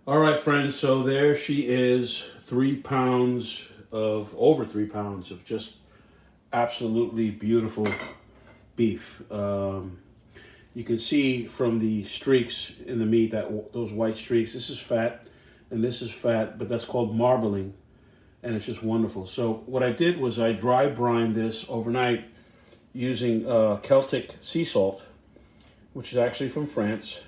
All right, friends, so there she is, over 3 pounds of just absolutely beautiful beef. You can see from the streaks in the meat, those white streaks, this is fat and this is fat, but that's called marbling, and it's just wonderful. So what I did was I dry brined this overnight using Celtic sea salt, which is actually from France,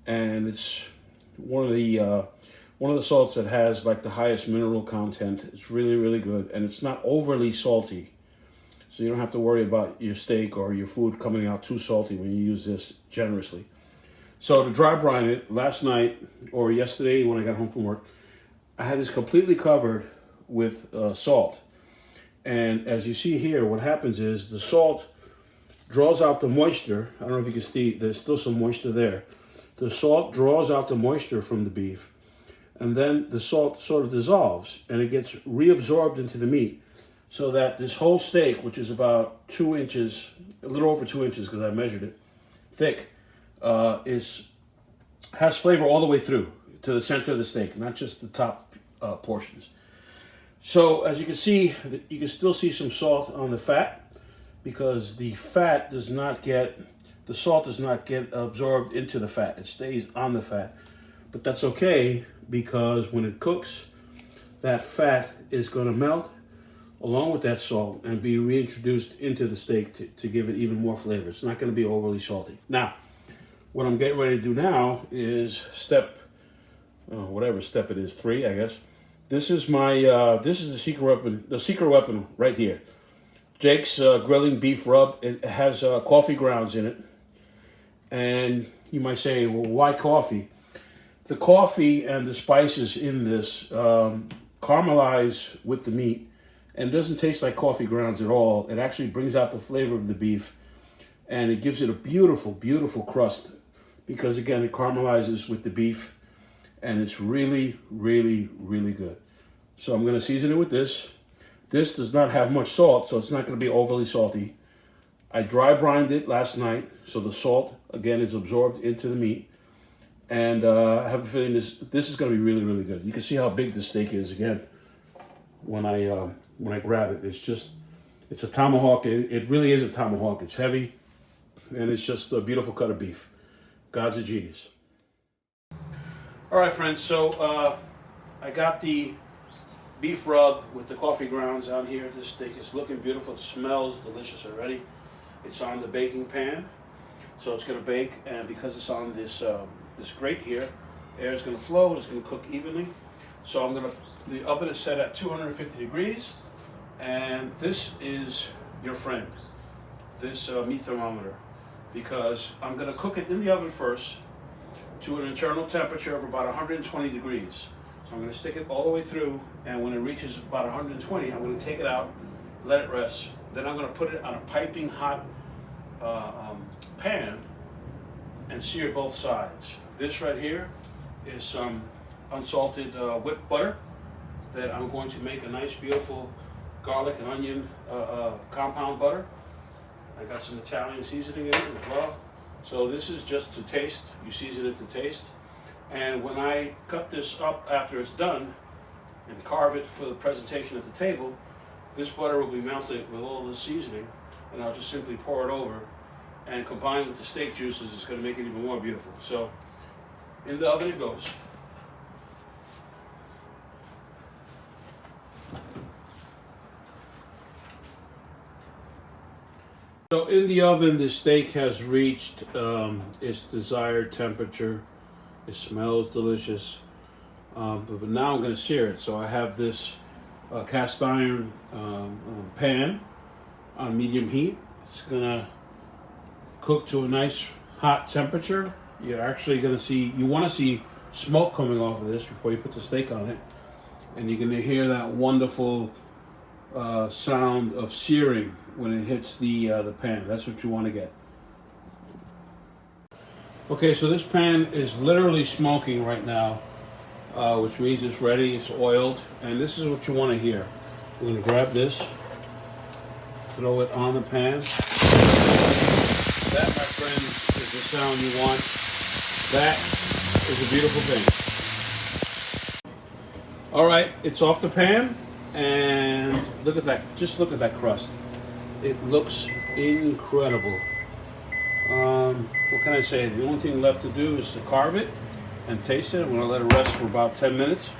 and it's one of the salts that has like the highest mineral content. It's really, really good, and it's not overly salty, so you don't have to worry about your steak or your food coming out too salty when you use this generously. So to dry brine it, last night or yesterday when I got home from work, I had this completely covered with salt, and as you see here, what happens is the salt draws out the moisture. I don't know if you can see, there's still some moisture there. The salt draws out the moisture from the beef, and then the salt sort of dissolves and it gets reabsorbed into the meat, so that this whole steak, which is about 2 inches, a little over 2 inches because I measured it, thick, has flavor all the way through to the center of the steak, not just the top portions. So as you can see, you can still see some salt on the fat, because the fat does not get, the salt does not get absorbed into the fat. It stays on the fat. But that's okay, because when it cooks, that fat is going to melt along with that salt and be reintroduced into the steak to give it even more flavor. It's not going to be overly salty. Now, what I'm getting ready to do now is whatever step it is, 3, I guess. This is my, this is the secret weapon right here. Jake's grilling beef rub. It has coffee grounds in it. And you might say, well, why coffee? The coffee and the spices in this caramelize with the meat, and it doesn't taste like coffee grounds at all. It actually brings out the flavor of the beef, and it gives it a beautiful, beautiful crust, because again, it caramelizes with the beef, and it's really, really, really good. So I'm going to season it with this. This does not have much salt, so it's not going to be overly salty. I dry brined it last night, so the salt, again, is absorbed into the meat. And I have a feeling this is going to be really, really good. You can see how big the steak is, again, when I grab it. It's a tomahawk. It really is a tomahawk. It's heavy, and it's just a beautiful cut of beef. God's a genius. All right, friends, so I got the beef rub with the coffee grounds on here. This steak is looking beautiful. It smells delicious already. It's on the baking pan, so it's going to bake, and because it's on this this grate here, air is going to flow and it's going to cook evenly. So the oven is set at 250 degrees, and this is your friend, this meat thermometer, because I'm going to cook it in the oven first to an internal temperature of about 120 degrees. So I'm going to stick it all the way through, and when it reaches about 120, I'm going to take it out, let it rest. Then I'm going to put it on a piping hot pan and sear both sides. This right here is some unsalted whipped butter that I'm going to make a nice, beautiful garlic and onion compound butter. I got some Italian seasoning in it as well. So this is just to taste. You season it to taste. And when I cut this up after it's done and carve it for the presentation at the table, this butter will be melted with all the seasoning, and I'll just simply pour it over, and combined with the steak juices, it's going to make it even more beautiful. So in the oven it goes. So in the oven, the steak has reached its desired temperature. It smells delicious, but now I'm going to sear it. So I have this cast iron pan on medium heat. It's going to cook to a nice hot temperature. You're actually going to see, you want to see smoke coming off of this before you put the steak on it. And you're going to hear that wonderful sound of searing when it hits the pan. That's what you want to get. Okay, so this pan is literally smoking right now, which means it's ready, it's oiled, and this is what you want to hear. We're going to grab this, throw it on the pan. That, my friends, is the sound you want. That is a beautiful thing. All right, it's off the pan, and look at that. Just look at that crust. It looks incredible. What can I say? The only thing left to do is to carve it and taste it. I'm gonna let it rest for about 10 minutes.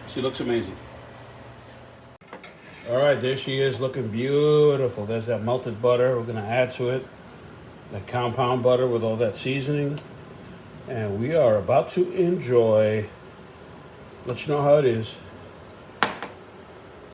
She looks amazing. All right, there she is, looking beautiful. There's that melted butter. We're gonna add to it that compound butter with all that seasoning. And we are about to enjoy. Let you know how it is.